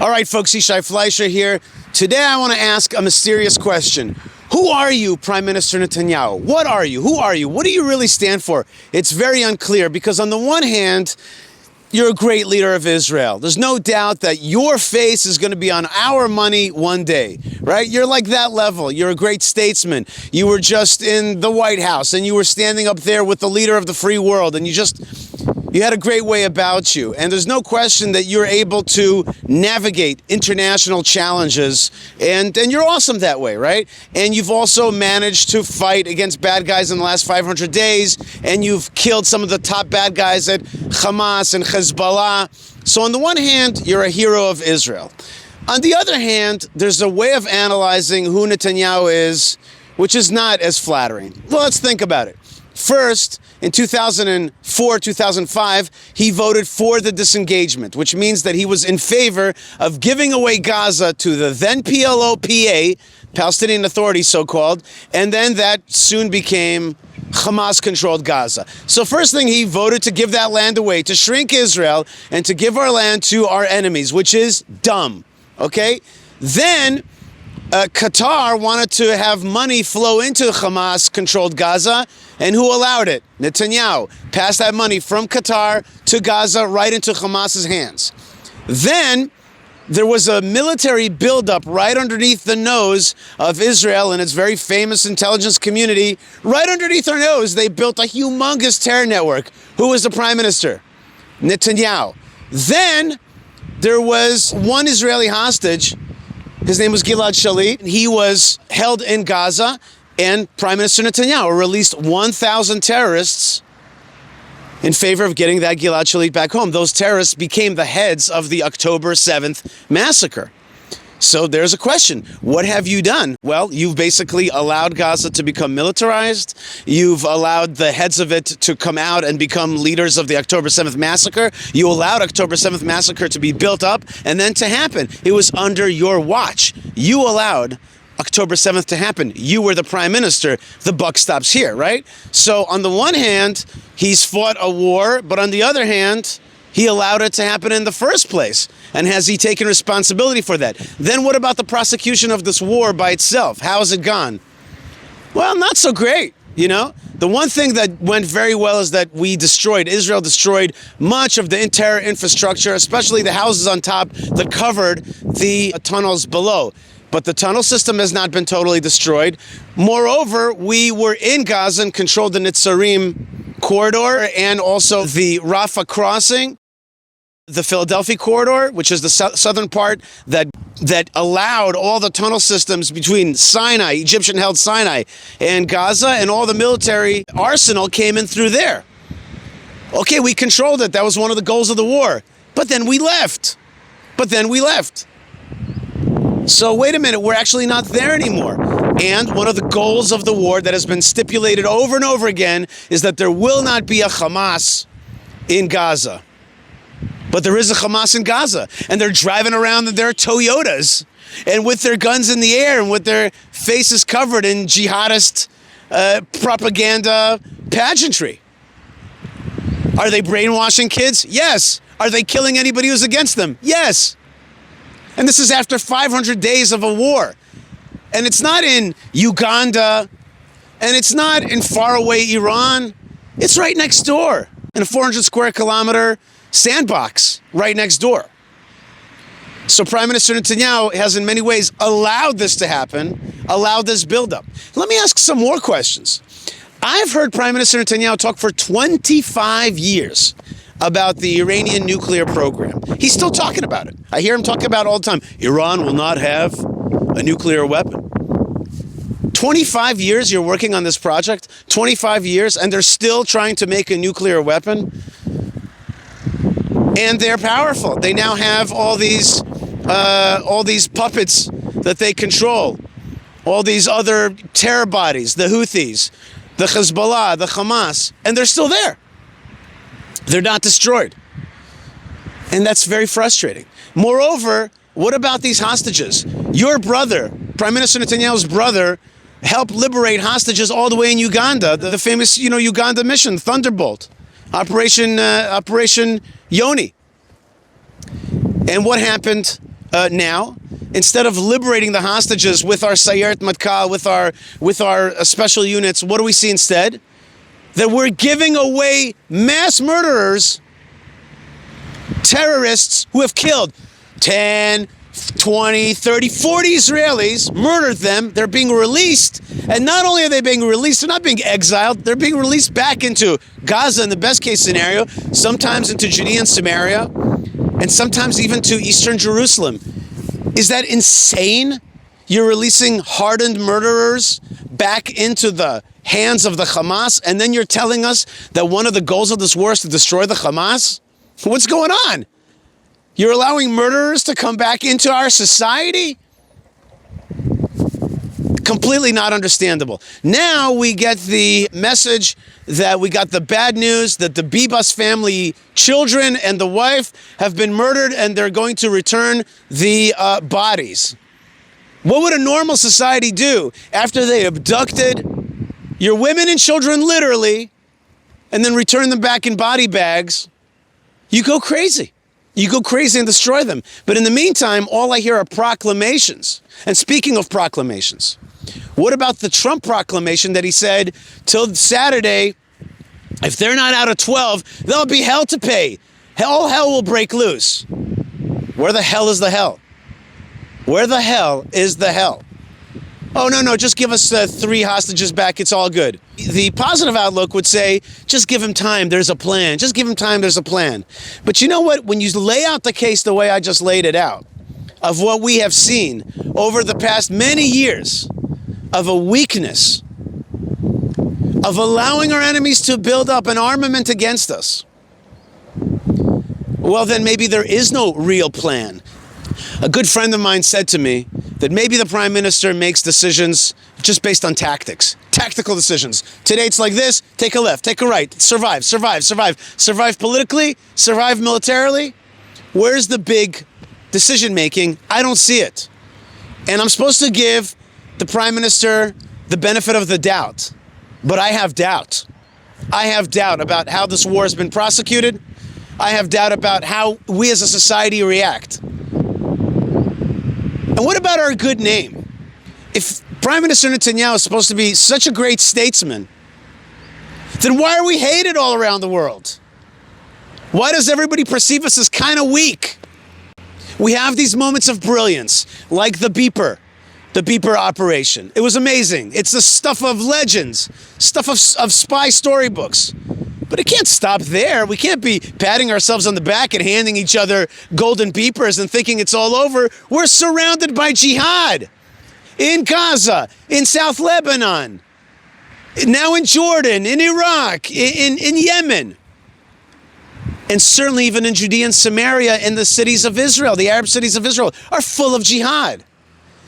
All right, folks, Yishai Fleischer here. Today I want to ask a mysterious question. Who are you, Prime Minister Netanyahu? What are you? Who are you? What do you really stand for? It's very unclear because on the one hand, you're a great leader of Israel. There's no doubt that your face is going to be on our money one day, right? You're like that level. You're a great statesman. You were just in the White House and you were standing up there with the leader of the free world and you had a great way about you. And there's no question that you're able to navigate international challenges and you're awesome that way, right? And you've also managed to fight against bad guys in the last 500 days and you've killed some of the top bad guys at Hamas and Hezbollah. So on the one hand, you're a hero of Israel. On the other hand, there's a way of analyzing who Netanyahu is, which is not as flattering. Well, let's think about it. First, in 2004, 2005, he voted for the disengagement, which means that he was in favor of giving away Gaza to the then PLO-PA, Palestinian Authority so-called, and then that soon became Hamas-controlled Gaza. So first thing, he voted to give that land away, to shrink Israel, and to give our land to our enemies, which is dumb, okay? Then Qatar wanted to have money flow into Hamas-controlled Gaza, and who allowed it? Netanyahu passed that money from Qatar to Gaza right into Hamas's hands. Then there was a military buildup right underneath the nose of Israel and its very famous intelligence community. Right underneath our nose, they built a humongous terror network. Who was the prime minister? Netanyahu. Then there was one Israeli hostage. His name was Gilad Shalit. He was held in Gaza, and Prime Minister Netanyahu released 1,000 terrorists in favor of getting that Gilad Shalit back home. Those terrorists became the heads of the October 7th massacre. So there's a question. What have you done? Well, you've basically allowed Gaza to become militarized. You've allowed the heads of it to come out and become leaders of the October 7th massacre. You allowed October 7th massacre to be built up and then to happen. It was under your watch. You allowed October 7th to happen. You were the prime minister. The buck stops here, right? So on the one hand, he's fought a war, but on the other hand, he allowed it to happen in the first place. And has he taken responsibility for that? Then what about the prosecution of this war by itself? How has it gone? Well, not so great, you know? The one thing that went very well is that Israel destroyed much of the terror infrastructure, especially the houses on top that covered the tunnels below. But the tunnel system has not been totally destroyed. Moreover, we were in Gaza and controlled the Netzarim corridor and also the Rafah crossing, the Philadelphia corridor, which is the southern part that allowed all the tunnel systems between Sinai, Egyptian-held Sinai, and Gaza, and all the military arsenal came in through there. Okay, we controlled it. That was one of the goals of the war. But then we left. So wait a minute, we're actually not there anymore. And one of the goals of the war that has been stipulated over and over again is that there will not be a Hamas in Gaza. But there is a Hamas in Gaza. And they're driving around in their Toyotas and with their guns in the air and with their faces covered in jihadist propaganda pageantry. Are they brainwashing kids? Yes. Are they killing anybody who's against them? Yes. And this is after 500 days of a war. And it's not in Uganda, and it's not in faraway Iran. It's right next door, in a 400 square kilometer sandbox right next door. So Prime Minister Netanyahu has in many ways allowed this to happen, allowed this buildup. Let me ask some more questions. I've heard Prime Minister Netanyahu talk for 25 years about the Iranian nuclear program. He's still talking about it. I hear him talking about it all the time. Iran will not have a nuclear weapon. 25 years you're working on this project, 25 years, and they're still trying to make a nuclear weapon. And they're powerful. They now have all these puppets that they control, all these other terror bodies, the Houthis, the Hezbollah, the Hamas, and they're still there. They're not destroyed. And that's very frustrating. Moreover, what about these hostages? Your brother, Prime Minister Netanyahu's brother, helped liberate hostages all the way in Uganda, the famous, Uganda mission, Thunderbolt, Operation Yoni. And what happened now. Instead of liberating the hostages with our Sayeret Matkal, with our special units, what do we see instead? That we're giving away mass murderers, terrorists who have killed 10, 20, 30, 40 Israelis, murdered them. They're being released. And not only are they being released, they're not being exiled. They're being released back into Gaza in the best case scenario, sometimes into Judea and Samaria, and sometimes even to Eastern Jerusalem. Is that insane? You're releasing hardened murderers back into the hands of the Hamas, and then you're telling us that one of the goals of this war is to destroy the Hamas? What's going on? You're allowing murderers to come back into our society? Completely not understandable. Now we get the message that we got the bad news that the Bibas family children and the wife have been murdered and they're going to return the bodies. What would a normal society do after they abducted your women and children literally and then return them back in body bags? You go crazy. You go crazy and destroy them. But in the meantime, all I hear are proclamations. And speaking of proclamations, what about the Trump proclamation that he said till Saturday, if they're not out of 12, there'll be hell to pay. All hell will break loose. Where the hell is the hell? Where the hell is the hell? Oh, no, just give us 3 hostages back. It's all good. The positive outlook would say, just give him time. There's a plan. Just give him time. There's a plan. But you know what? When you lay out the case the way I just laid it out, of what we have seen over the past many years, of a weakness, of allowing our enemies to build up an armament against us, well, then maybe there is no real plan. A good friend of mine said to me that maybe the prime minister makes decisions just based on tactics, tactical decisions. Today it's like this, take a left, take a right, survive. Survive politically, survive militarily. Where's the big decision making? I don't see it. And I'm supposed to give the prime minister the benefit of the doubt. But I have doubt. I have doubt about how this war has been prosecuted. I have doubt about how we as a society react. And what about our good name? If Prime Minister Netanyahu is supposed to be such a great statesman, then why are we hated all around the world? Why does everybody perceive us as kind of weak? We have these moments of brilliance, like the beeper operation. It was amazing. It's the stuff of legends, stuff of spy storybooks. But it can't stop there. We can't be patting ourselves on the back and handing each other golden beepers and thinking it's all over. We're surrounded by jihad in Gaza, in South Lebanon, now in Jordan, in Iraq, in Yemen, and certainly even in Judea and Samaria, and the cities of Israel, the Arab cities of Israel, are full of jihad.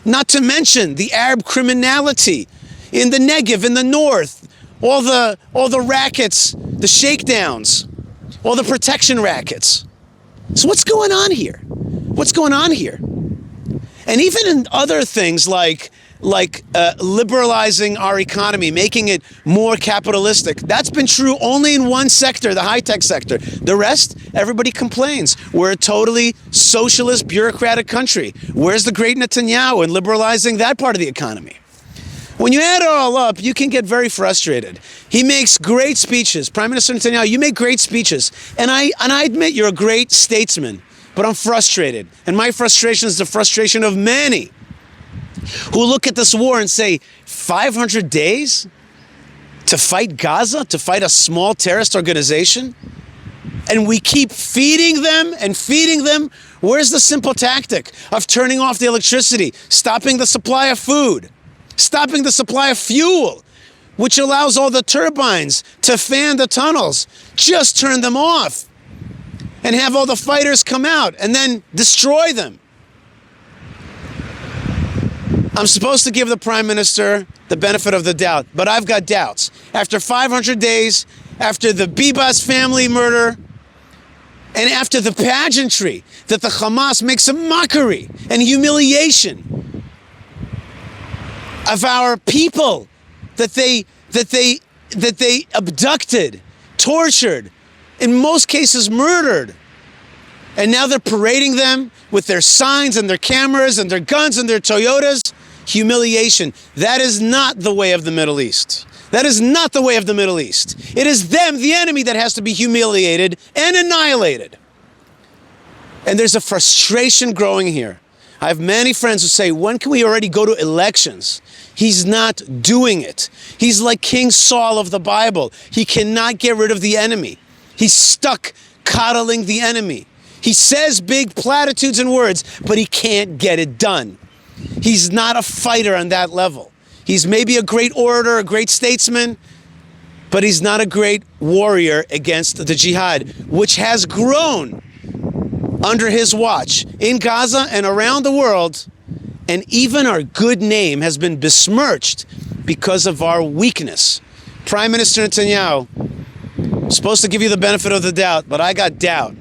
Not to mention the Arab criminality in the Negev, in the north, all the rackets, the shakedowns, all the protection rackets. So what's going on here? What's going on here? And even in other things like liberalizing our economy, making it more capitalistic, that's been true only in one sector, the high-tech sector. The rest, everybody complains. We're a totally socialist, bureaucratic country. Where's the great Netanyahu in liberalizing that part of the economy? When you add it all up, you can get very frustrated. He makes great speeches. Prime Minister Netanyahu, you make great speeches. And I admit you're a great statesman, but I'm frustrated. And my frustration is the frustration of many who look at this war and say, 500 days to fight Gaza, to fight a small terrorist organization? And we keep feeding them and feeding them. Where's the simple tactic of turning off the electricity, stopping the supply of food, stopping the supply of fuel, which allows all the turbines to fan the tunnels? Just turn them off and have all the fighters come out and then destroy them. I'm supposed to give the prime minister the benefit of the doubt, but I've got doubts. After 500 days, after the Bibas family murder, and after the pageantry that the Hamas makes a mockery and humiliation of our people, that they abducted, tortured, in most cases murdered, And now they're parading them with their signs and their cameras and their guns and their Toyotas. Humiliation. That is not the way of the Middle East. That is not the way of the Middle East. It is them, the enemy, that has to be humiliated and annihilated. And there's a frustration growing here. I have many friends who say, when can we already go to elections? He's not doing it. He's like King Saul of the Bible. He cannot get rid of the enemy. He's stuck coddling the enemy. He says big platitudes and words, but he can't get it done. He's not a fighter on that level. He's maybe a great orator, a great statesman, but he's not a great warrior against the jihad, which has grown under his watch in Gaza and around the world. And even our good name has been besmirched because of our weakness. Prime Minister Netanyahu, supposed to give you the benefit of the doubt, but I got doubt.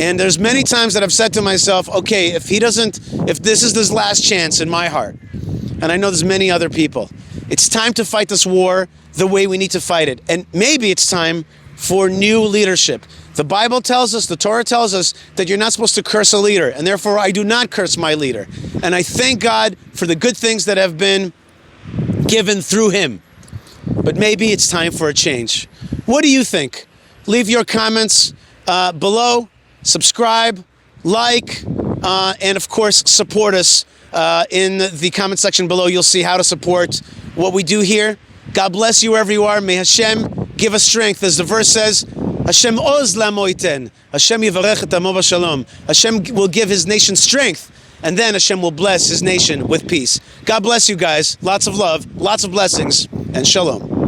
And there's many times that I've said to myself, okay, if this is his last chance in my heart, and I know there's many other people, it's time to fight this war the way we need to fight it. And maybe it's time for new leadership. The Bible tells us, the Torah tells us that you're not supposed to curse a leader, and therefore I do not curse my leader. And I thank God for the good things that have been given through him. But maybe it's time for a change. What do you think? Leave your comments below. Subscribe, like, and of course support us in the comment section below. You'll see how to support what we do here. God bless you wherever you are. May Hashem give us strength. As the verse says, Hashem oz lamoiten. Hashem yivarech et amo v'shalom. Hashem will give his nation strength, and then Hashem will bless his nation with peace. God bless you guys. Lots of love, lots of blessings, and shalom.